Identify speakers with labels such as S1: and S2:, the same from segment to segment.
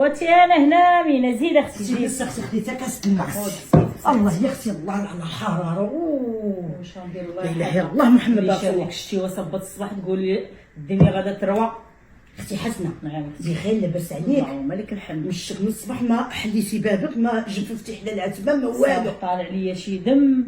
S1: خوتي انا هنا من زيد اختي
S2: سيدي اختي خديتها كاس الماء. الله يا اختي، الله على الحراره.
S1: واش غندير؟ الله
S2: لا اله الا الله محمد رسول الله.
S1: ديك الشتي وصبت الصباح تقول لي الدنيا غادا تروى.
S2: اختي حسنه
S1: نعم
S2: بخير لاباس عليك؟
S1: اللهم لك الحمد.
S2: مشيت من الصباح ما حليتي بابك، ما جففتي حدا العتبه، ما والو.
S1: طالع ليا شي دم،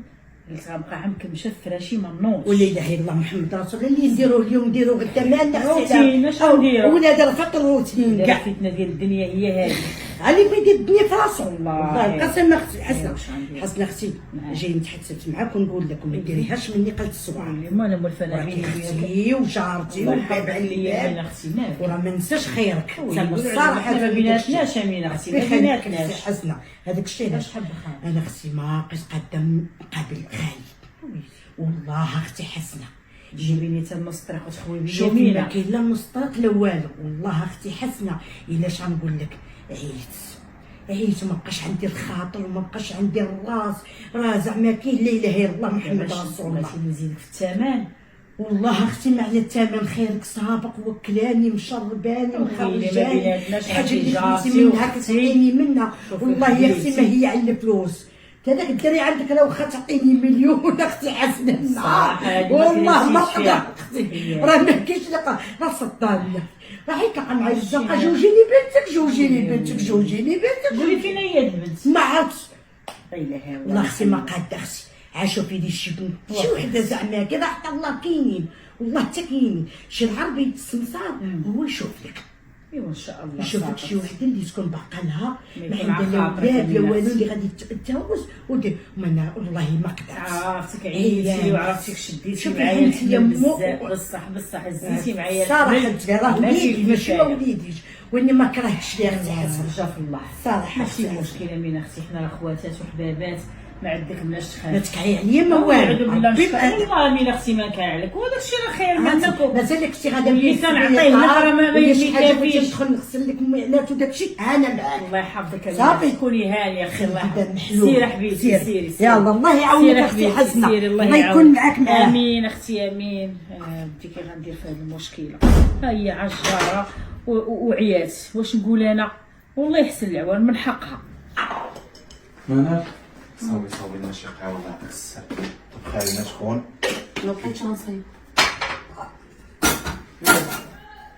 S1: قلت غنبقى عمكمشه في فراشي ما نوضش.
S2: ولا اله الا الله محمد رسول الله. اللي نديروه اليوم نديروه غدا، ما عندنا
S1: روتين اش نديرو؟
S2: ولا دار فقط الروتين كاع.
S1: الفتنه ديال الدنيا هي هذه.
S2: علي ما يدير الدنيا في راسو.
S1: والله
S2: القسم اختي حسنه.
S1: واش غندير؟
S2: حسنه اختي جاي نتحدث معاك ونقول لك ما ديريهاش مني قلت السبعه.
S1: ما انا مولفه لا بيني
S2: اختي وجارتي والباب على
S1: وبين
S2: الباب،
S1: اختي مالك.
S2: وراه ما ننساش خيرك.
S1: الصراحه ما بيناتناش امين اختي، ما بيناتناش.
S2: حسنه هذاك الشيء
S1: علاش حاب خالد؟
S2: انا اختي ما بقيت قاده نقابل خالي. والله اختي حسنه
S1: جيبيني تما السطريق وتخوي
S2: شوفي ما
S1: بيمينه.
S2: كاين لا مسترق لا والو. والله اختي حسنه الا اش غنقول لك، عييت وما بقاش عندي الخاطر وما بقاش عندي الراس. راه زعما كاين لا اله الا الله محمد رسول الله.
S1: بغيتي نزيدك في الثمن.
S2: والله اختي ما على الثمن، خيرك سابق وكلاني مشرباني مخرجاني، الحاجه اللي خديتي منها كتعطيني منها. والله يا اختي ما هي على الفلوس. هذاك الدري عندك راه واخا تعطيني مليون اختي حسنه والله ما نقدر اختي. راه ما كاينش راه صدامنا. راه هيك مع الزنقه جوجيني بنتك جوجيني بنتك جوجيني بنتك.
S1: قولي فينا هي البنت.
S2: ما عرفتش
S1: لا اله الا الله.
S2: والله اختي ما قاده اختي. عاشوا في دي شي بنت شي وحده زعما كذا حتى الله كاينين، والله حتى كاينين. شي العربي السمسار هو يشوف لك،
S1: ايوا ان شاء الله
S2: يشوفك شي وحده اللي تكون باقا لها ما
S1: يكون
S2: عندها لا
S1: خاطرك
S2: ولاد لا
S1: الناس.
S2: والو، اللي غادي تتجوز ودير. والله ما قدرت.
S1: عرفتك عييتي وعرفتك شديتي
S2: شوفي
S1: معايا
S2: حنت ليا
S1: الحمل
S2: مو-
S1: بزاف. بصح هزيتي معايا
S2: صراحه
S1: الحمل.
S2: راه
S1: ماشي
S2: وليدي ماشي
S1: كفاية.
S2: وليديش، واني ما كرهتش لي اختي حسنه.
S1: رجا في الله.
S2: صراحه
S1: ماشي
S2: أختي
S1: مشكله من اختي، حنا راه خواتات وحبابات، ما عندك بلاش
S2: ما
S1: تخاف.
S2: تكعي عليا ما
S1: والو
S2: والو.
S1: والله من اختي ما كاع وهذاك الشيء راه خير منك.
S2: مازال اختي غادا
S1: اللي كنعطيه نهار ما
S2: شي حاجه بغيت
S1: يكافيش.
S2: ندخل نغسل لك المعلات وداك الشيء انا معاك.
S1: الله يحفظك
S2: صافي.
S1: كوني هانيه اخي. الله
S2: هذا
S1: يحفظك.
S2: محلول.
S1: سيري حبيبتي سيري
S2: يلا الله يعاونك اختي حسنه. الله يكون معاك معاه.
S1: امين اختي امين. بدي كي غندير في هذه المشكله. ها هي عجاره وعيات. واش نقول انا؟ والله يحسن العوان من حقها.
S3: مالك؟ صاوي ماشي قاع والله يعطيك الصحة. طب خالينا شكون؟
S4: ما بقيتش غنصايب.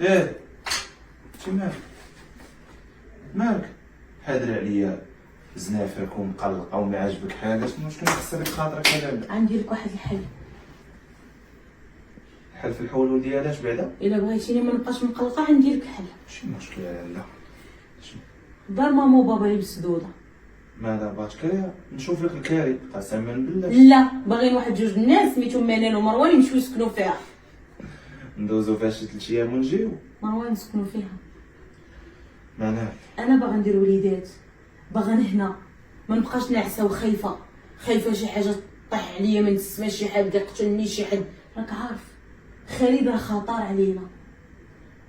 S3: ايه شي مالك؟ حاضر عليا زنافرك ومقلقة وما عاجبك حاجة، شنو كيخسر لك خاطرك هذا؟
S4: عندي لك واحد الحل.
S3: حل في الحول ديالاش بعدا؟
S4: الا بغيتيني ما نبقاش مقلقه عندي لك حل.
S3: شي مشكلة لا.
S4: دار ماما وبابا اللي مسدوده.
S3: ماذا بغات كريه؟ نشوف لك الكاري قسما بالله.
S4: لا باغيين واحد جوج الناس سميتهم منال ومروان يمشيو يسكنوا فيها.
S3: ندوزو فيها شي 3 ايام ونجيو.
S4: مروان يسكنوا فيها.
S3: معناه
S4: انا باغا ندير وليدات، باغا نهنا ما نبقاش نعسه وخايفه، خايفه شي حاجه طيح عليا من السما، شي حد يقتلني، شي حد. راك عارف خالد راه خطر علينا.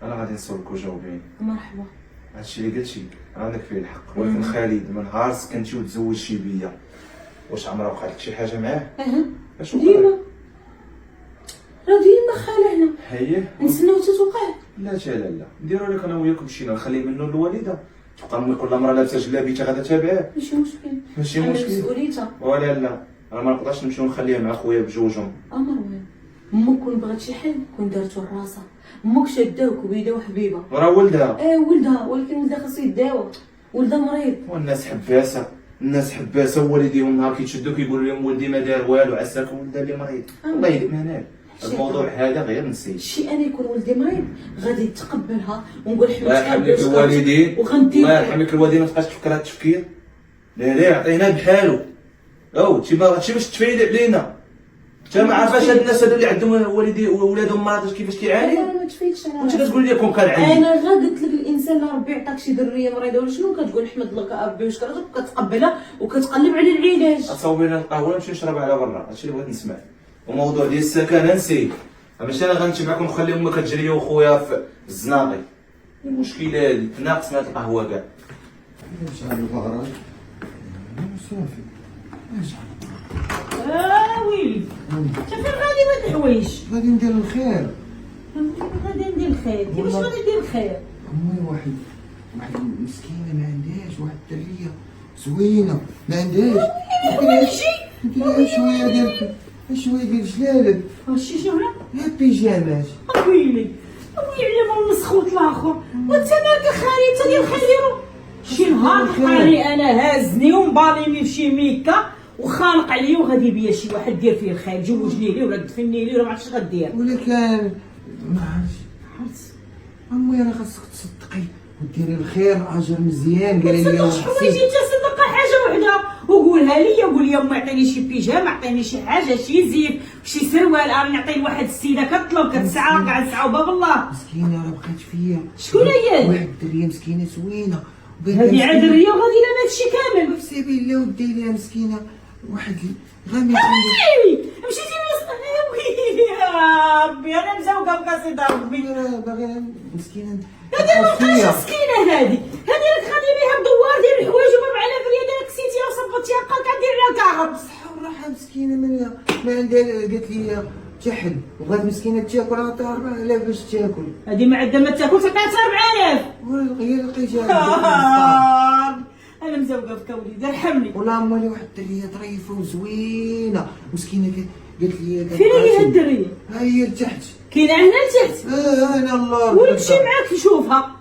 S3: انا غادي نصورك وجاوبيني.
S4: مرحبا.
S3: هادشي اللي قلتي عندك فيه الحق، ولكن خالد من نهار سكنتي وتزوجتي بيا واش عمرها وقعت لك شي حاجه معاه؟ اش وقع؟
S4: ديما راه ديما خالعنا
S3: هي
S4: نستناو تتوقع.
S3: لا نديرو لك انا وياك مشينا نخلي منه الوالده تبقى امي كل مره لابسه جلابيتها غادا تابعه.
S4: ماشي مشكل.
S3: ماشي
S4: أنا
S3: مشكل.
S4: مسؤوليتها.
S3: ولا لا انا ما نقدرش نمشيو نخليها مع خويا بجوجهم.
S4: مروان امك كون بغات شي حل كون دارتو لراسها. امك شاداه وكبيده وحبيبه.
S3: وراه ولدها.
S4: ولدها، ولكن ولدها خاصو يداوى. ولدها مريض.
S3: والناس حباسه ووالديهم نهار كيتشدو كيقولوا لهم ولدي ما دار والو عساك ولدها اللي مريض. الله يهديك منال الموضوع هذا غير نسيت.
S4: شي انا يكون ولدي مريض غادي نتقبلها ونقول
S3: الله يرحم لك الوالدين.
S4: وغندير.
S3: الله يرحم لك الوالدين، ما تبقاش تفكر هذا التفكير. لا عطيناه بحالو. تي باش تفايد علينا. انت ما عارفاش هاد الناس هادو اللي عندهم والدي ولادهم مرض كيفاش كيعانيو.
S4: انا ما تفيدش انا.
S3: وانت كتقول لي كون كان عندي.
S4: انا غا قلت لك الانسان اللي ربي عطاك شي ذريه مريضه ولا شنو كتقول نحمد الله كربي وشكرا وكتقبلها وكتقلب على العلاج.
S3: تصاوبي لنا القهوه نمشي نشرب على برا، هادشي اللي بغيت نسمع. وموضوع ديال السكن نسيت، ماشي انا غنمشي معاكم نخلي امك كتجري وخويا في الزناقي. المشكله هادي ناقص هاد القهوه كاع.
S5: نرجع للغراج صافي.
S1: ويلي انت فين غادي بهاد الحوايج؟
S5: غادي ندير الخير.
S1: غادي ندير الخير. كيفاش غادي ندير الخير؟
S5: امي واحد مسكينه ما عندهاش واحد الدريه زوينه ما عندهاش. ندير شويه ديال جلالب
S1: هادشي شنو
S5: ها بيجامات.
S1: ويلي ويلي ما نسخوت الاخر وانت مالك خالي انت ديال خيرو. شي نهار لقاني انا هازني ومباليني فشي ميكا وخانق عليا وغادي بيا شي واحد دير فيه الخير جوجني ليه ولا دفني ليه ولا ما عرفتش غدير.
S5: ولا كان ما عرفتش امي راه خاصك تصدقي وديري الخير اجر مزيان. قال لي
S1: تصدق شحال جيت تصدق حاجه وحده وقولها لي قول لي امي عطيني شي بيجامه عطيني شي حاجه شي زيت شي سروال راني نعطي لواحد السيده كطلب كتسعى قاعد تسعى باب الله.
S5: مسكينه راه بقات فيا.
S1: شكون هي؟
S5: واحد الدريه مسكينه زوينه
S1: هذه عاد الريه وغادي لنا هادشي كامل.
S5: في سبيل الله ودي ليها مسكينه واحد غامي
S1: ويلي مشيتي ويلي يا ربي انا مزوقه بقصيده ربي.
S5: باغي مسكينه
S1: هذه ما بقاش مسكينه هذه راك غادي بها بدوار ديال الحوايج و4000 ريال ديالك كسيتيها وصبطتيها بقى كدير لها الكهرب.
S5: الصحه والراحه مسكينه ما عندها. قالت لي تحل وبغات مسكينه تاكل عطيها 4000 باش تاكل.
S1: هذه ما عندها ما تاكل تعطيها 4000.
S5: هي لقيتها.
S1: انا مزوقه في وليدي ارحمني.
S5: والله مالي واحد الدريه ظريفه وزوينه مسكينه قالت لي
S1: فين هي هاد الدريه؟
S5: ها هي لتحت
S1: كاينه هنا لتحت.
S5: انا الله
S1: ونمشي معاك نشوفها.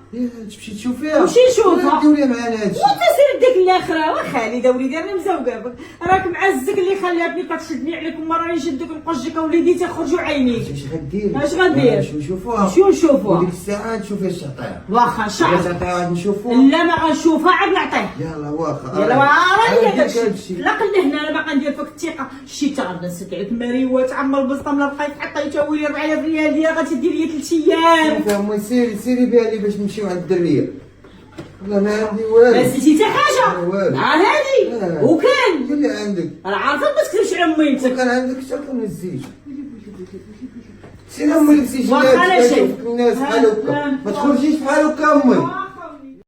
S5: تمشي تشوفيها.
S1: نمشي نشوفها.
S5: دوري معنا هادشي.
S1: وانت سير ديك الاخره وخالي وليدي انا مزوقه بك راك معزك اللي خلاتني كتشدني عليكم مره نشدك نقجك وليدي تخرجوا عينيك.
S5: اش غدير؟
S1: اش غدير؟
S5: نشوفوها.
S1: شو نشوفوها؟
S5: وديك الساعه تشوفي اش تعطيها.
S1: واخا شعر
S5: تعطيها نشوفوها.
S1: لا ما غنشوفها عاد نعطيه.
S5: يلا واخا.
S1: يلا راني
S5: هذاك
S1: داكشي
S5: الشيء.
S1: لا قل هنا انا باقا ندير فيك الثقه شي تعرف نسد عليك المريوات عم البسطه من بقيت حطيتها ويلي 4000 ريال ديال غتدير لي 3 ايام.
S5: فهمي سيري بها لي باش نمشيو عند الدريه. والله ما عندي والو.
S1: ما نسيتي حتى حاجه.
S5: والو.
S1: هادي وكان
S5: اللي عندك
S1: راه عارفه ما تكذبش على ميمتك.
S5: كان عندك شكل من الزيت. سير امي لبسي
S1: واخا لا
S5: جلاب
S1: شيء.
S5: الناس بحال هكا ما تخرجيش بحال هكا امي.